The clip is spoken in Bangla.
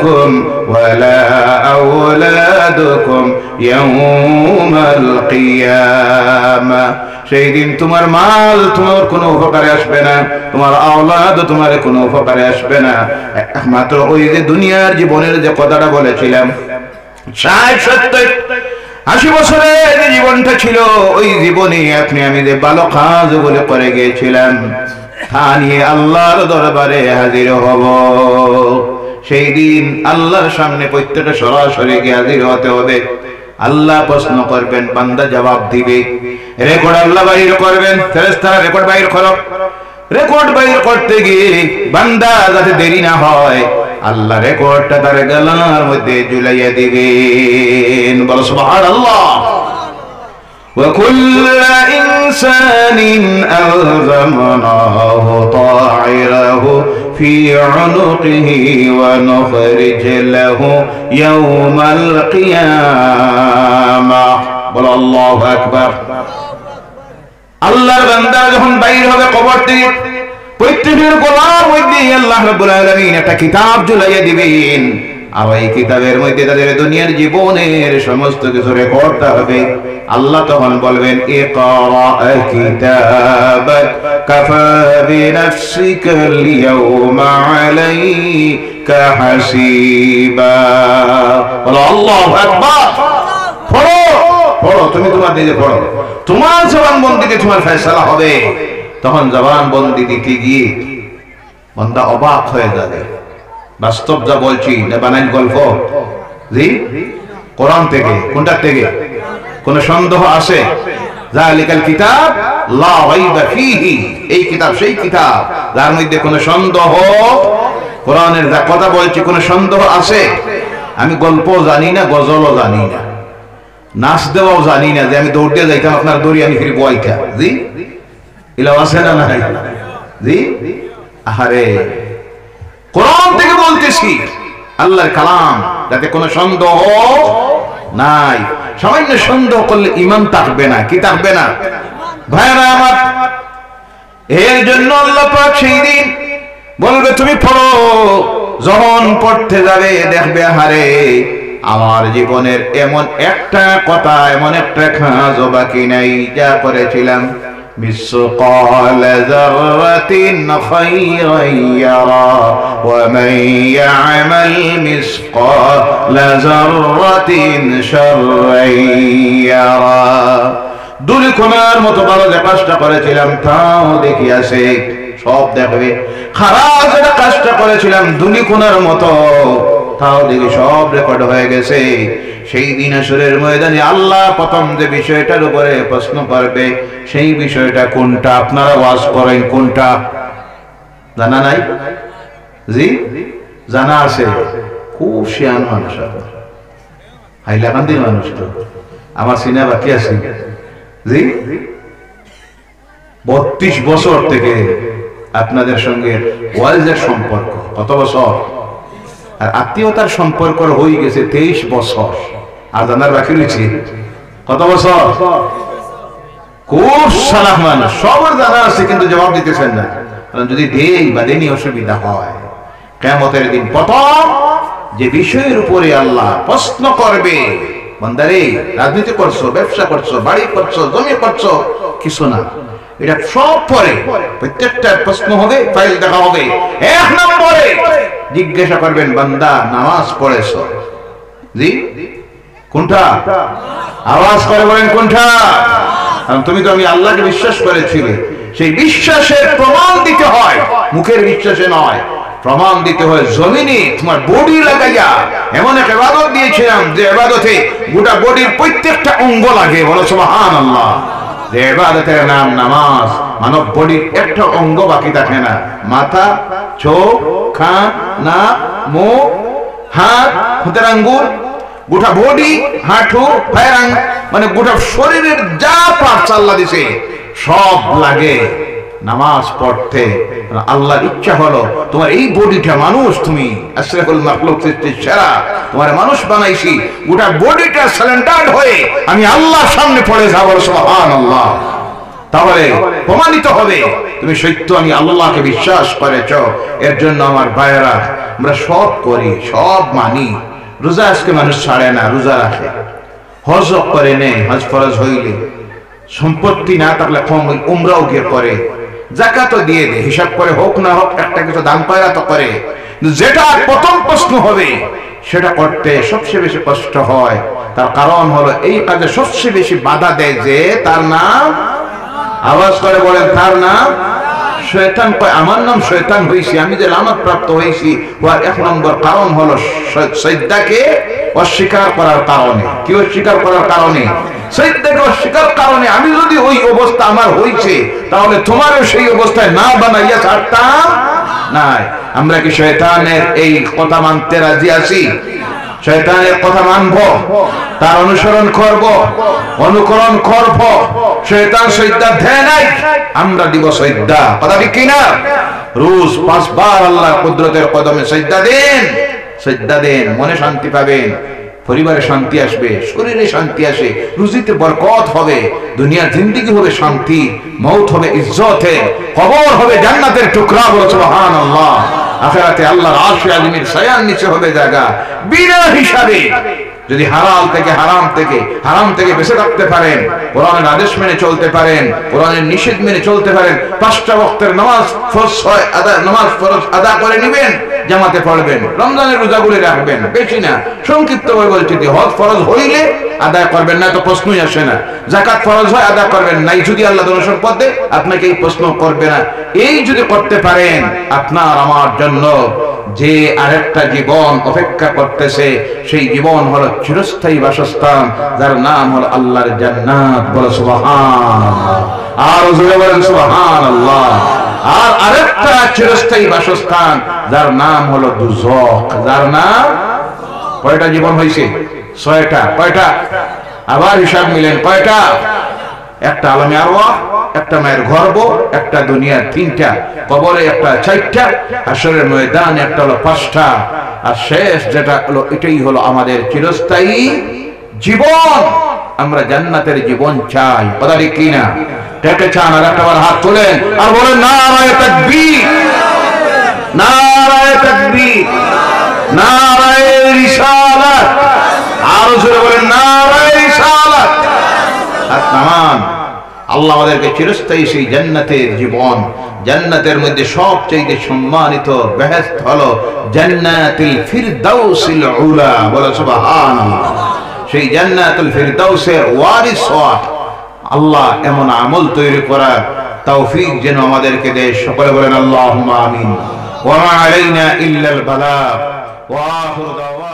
أموالكم ولا أولادكم يوم القيامة সেই দিন তোমার মাল তোমার কোনো উপকারে আসবে না, তোমার আওলাদ তোমার কোনো উপকারে আসবে না। একমাত্র ওই যে দুনিয়ার জীবনের যে কথাটা বলেছিলাম 60-70-80 বছরের যে জীবনটা ছিল, ওই জীবনে আপনি আমি যে ভালো কাজ বলে করে গিয়েছিলাম তা নিয়ে আল্লাহর দরবারে হাজির হব। সেই দিন আল্লাহর সামনে প্রত্যেকটা সরাসরি গিয়ে হাজির হতে হবে। আল্লাহ প্রশ্ন করবেন, বান্দা জবাব দিবে। রেকর্ড আল্লাহ বাইর করবেন, ফেরেশতারা রেকর্ড বাইর করো। রেকর্ড বাইর করতে গিয়ে বান্দা যাতে দেরি না হয়, আল্লাহ রেকর্ডটা তার গলার মধ্যে ঝুলাইয়া দিবেন। বলো সুবহানাল্লাহ। وكل إنسان ألزمناه طائره في عنقه ونخرج له يوم القيامة বলো আল্লাহু আকবার। আল্লাহর বান্দা যখন বাইর হবে কবর থেকে, প্রত্যেকের গলার মধ্যে আল্লাহ রাব্বুল আলামিন একটা কিতাব ঝুলাইয়া দিবেন। আর এই কিতাবের মধ্যে তাদের দুনিয়ার জীবনের সমস্ত কিছু রেকর্ড হবে। আল্লাহ তখন বলবেন, ইকরা কিতাবাক কাফা বিনাফসিকাল ইয়াওমা আলাইকা হাসিবা। বলো আল্লাহু আকবার। পড়ো পড়ো, তুমি তোমার নিজে পড়ো, তোমার জবানবন্দিতে তোমার ফয়সালা হবে। তখন জবানবন্দি দিতে গিয়ে বান্দা অবাক হয়ে যাবে। বাস্তব যা বলছি না বানাইন গল্প? জি, কোরআন থেকে। কোনটা থেকে? কোন সন্দেহ আছে? যালিকাল কিতাব লা রাইবা ফীহি, এই কিতাব সেই কিতাব যার মধ্যে কোনো সন্দেহ, কোরআনের যা কথা বলছি কোনো সন্দেহ আছে? আমি গল্প জানি না, গজলও জানি না, নাচ দেওয়াও জানি না যে আমি দৌড় দিয়ে যাইতাম আপনার দড়ি আমি ফিরে বইটা। জি, এলাও আছে না নাই? জি, আরে কোরআন থেকে বলতেছি, আল্লাহর কালাম, যাতে কোনো সন্দেহ নাই। সামান্য সন্দেহ করলে ঈমান থাকবে না। কি থাকবে না ভাইরা আমার? এর জন্য আল্লাহ পাক সেই দিন বলবে তুমি পড়ো। যখন পড়তে যাবে দেখবে, হারে আমার জীবনের এমন একটা কথা, এমন একটা কাজ বাকি নাই যা করেছিলাম। مثقال ذرة خيرا يرى ومن يعمل مثقال ذرة شرا يرى। দুলিকোনার মতো ভালো যে কাজটা করেছিলাম তাও দেখিয়াছে, সব দেখবে। খারাপ যে কাজটা করেছিলাম দুলিকোনার মতো তাও দেখি সব রেকর্ড হয়ে গেছে। সেই দিন আসরের ময়দানে আল্লাহ প্রথম যে বিষয়টার উপরে প্রশ্ন করবে, সেই বিষয়টা কোনটা? আপনারা ওয়াজ করেন কোনটা? জানা নাই? জি, জানা আছে। খুব শিয়ান মানুষ, হাইলাকান্দির মানুষ তো আমার সিনা বাকি আছে। জি, 32 বছর থেকে আপনাদের সঙ্গে ওয়াজের সম্পর্ক। কত বছর? আর আত্মীয়তার সম্পর্ক হয়ে গেছে 23 বছর। আর জানার বাকি রয়েছে কত বছর? খুব সালাহ মানুষ, সবার জানা আছে কিন্তু জবাব দিতেছেন না। কারণ যদি দেই বা দেনি অসুবিধা হয়, কিয়ামতের দিন প্রথম যে বিষয়ের উপরে আল্লাহ প্রশ্ন করবে, বান্দারে রাজনীতি করছো, ব্যবসা করছো, বাড়ি করছো, জমি করছো, কিছু না, এটা সব পরে প্রত্যেকটা প্রশ্ন হবে, ফাইল দেখা হবে। এক নম্বরে জিজ্ঞাসা করবেন, বান্দা নামাজ পড়েছো? জি, কোনটা? আওয়াজ করে বলেন কোনটা? তুমি তো আমি আল্লাহকে বিশ্বাস করেছিলে, সেই বিশ্বাসের প্রমাণ দিতে হয়, মুখের বিশ্বাসে নয়। প্রমাণ দিতে হয় জমিনে তোমার বডি লাগাইয়া। এমন এক ইবাদত দিয়েছিলাম যে ইবাদতে গোটা বডির প্রত্যেকটা অঙ্গ লাগে। বলো সুবহানাল্লাহ। যে ইবাদতের নাম নামাজ, মানব বডির একটা অঙ্গ বাকি থাকে না। মাথা, চোখ, কান, নাক, মুখ, হাত, হাতের আঙ্গুল, গোটা বডি, হাঁটু, পায়ের, মানে গোটা শরীরের যা পার্টস আল্লাহ দিছে সব লাগে নামাজ পড়তে। আল্লাহর ইচ্ছা হলো তোমার এই বডিটা, মানুষ তুমি আশরাফুল মাখলুক সৃষ্টির সেরা, তোমার মানুষ বানাইছি, গোটা বডিটা সারেন্ডার হয়ে আমি আল্লাহর সামনে পড়ে যাবো। সুবহানাল্লাহ। তাহলে প্রমাণিত হবে তুমি সত্য আমি আল্লাহকে বিশ্বাস করেছো। এর জন্য আমার ভাইয়েরা আমরা সব করি, সব মানি। রোজা আজকে মানুষ ছাড়ে না, রোজা রাখে, হজ করে নেই, হজ ফরজ হইলে সম্পত্তি না থাকলে কম উমরাও গিয়ে করে, যাকাতও দিয়ে দেয়, হিসাব করে হোক না হোক একটা কিছু দান পায়রা তো করে। যেটা প্রথম প্রশ্ন হবে সেটা করতে সবচেয়ে বেশি কষ্ট হয়, তার কারণ হলো এই কাজে সবচেয়ে বেশি বাধা দেয় যে তার নাম, আওয়াজ করে বলেন তার নাম শয়তান। আমার নাম শয়তান হইছি, আমি যে লানত প্রাপ্ত হইছি ওর এক নম্বর কারণ হলো সৈয়দাকে অস্বীকার করার কারণে। কি অস্বীকার করার কারণে? সৈয়দাকে অস্বীকার কারণে। আমি যদি ওই অবস্থা আমার হইছে তাহলে তোমারও সেই অবস্থায় না বানাইয়া ছাড়তাম নাই। আমরা কি শয়তানের এই কথা মানতে রাজি আছি? শয়তানের কথা মানবো, তার অনুসরণ করব, অনুকরণ করব। শয়তান সৈয়দা দেয় নাই, আমরা দিব সৈয়দা। কথা ঠিক কিনা? রোজ 5 বার আল্লাহর কুদরতের কদমে সৈয়দা দেন, সৈয়দা দেন, মনে শান্তি পাবেন, পরিবারে শান্তি আসবে, শরীরে শান্তি আসে, রুজিতে বরকত হবে, দুনিয়ার জিন্দেগি হবে শান্তি, মৌত হবে ইজ্জতে, কবর হবে জান্নাতের টুকরা। বলো সুবহানাল্লাহ। আখিরাতে আল্লাহর আরশে আজিমের ছায়ার নিচে হবে জায়গা বিনা হিসাবে। যদি হারাম থেকে বেঁচে থাকতে পারেন, কোরআনের আদেশ মেনে চলতে পারেন, কোরআনের নিষেধ মেনে চলতে পারেন, 5টা ওয়াক্তের নামাজ ফরজ আদা করে নেবেন, জামাতে পড়বেন, রমজানের রোজাগুলি রাখবেন, বেশি না সংক্ষিপ্ত ভাবে বলছি। হজ ফরজ হইলে আদায় করবেন না, তো প্রশ্নই আসে না। যাকাত ফরজ হয় আদা করবেন নাই, যদি আল্লাহ দর্শন পথে আপনাকে এই প্রশ্ন করবে না। এই যদি করতে পারেন, আপনার আমার জন্য যে আরেকটা জীবন অপেক্ষা করতেছে, সেই জীবন হলো চিরস্থায়ী বাসস্থান, যার নাম হলো আল্লাহর জান্নাত। বলো সুবহানাল্লাহ। আর জোরে বলেন সুবহানাল্লাহ। আর আরেকটা চিরস্থায়ী বাসস্থান, যার নাম হলো দুজক। যার নাম, কয়টা জীবন হয়েছে? 6টা। কয়টা? আবার হিসাব মিলেন, কয়টা? একটা আলমে আরওয়াহ, একটা মায়ের গর্ভ, একটা দুনিয়া 3টা, কবরে একটা 4টা, হাসরের ময়দানে একটা হলো 5টা, আর শেষ যেটা হলো এটাই হলো আমাদের চিরস্থায়ী জীবন। আমরা জান্নাতের জীবন চাই। কথা ঠিক কিনা? কে চান? আর একবার হাত তোলেন আর বলেন নারায়ে তাকবীর, নারায়ে তাকবীর, নারায়ে রিসালাত। আর জোরে বলেন নারায়ে রিসালাত। হাত নামান। আল্লাহ আমাদেরকে চিরস্থায়ী সেই জান্নাতের জীবন, জান্নাতের মধ্যে সবচেয়ে সম্মানিত বেহেশত হলো জান্নাতুল ফিরদাউসিল উলা। বলো সুবহানাল্লাহ। সেই জান্নাতুল ফিরদাউসের ওয়ারিস হওয়া, আল্লাহ এমন আমল তৈরি করার তৌফিক যেন আমাদেরকে দেয়। সকলে বলেন আল্লাহুম্মা আমিন। ওয়া মা আলাইনা ইল্লাল বালাগ। ওয়া আখিরু দাওয়ানা।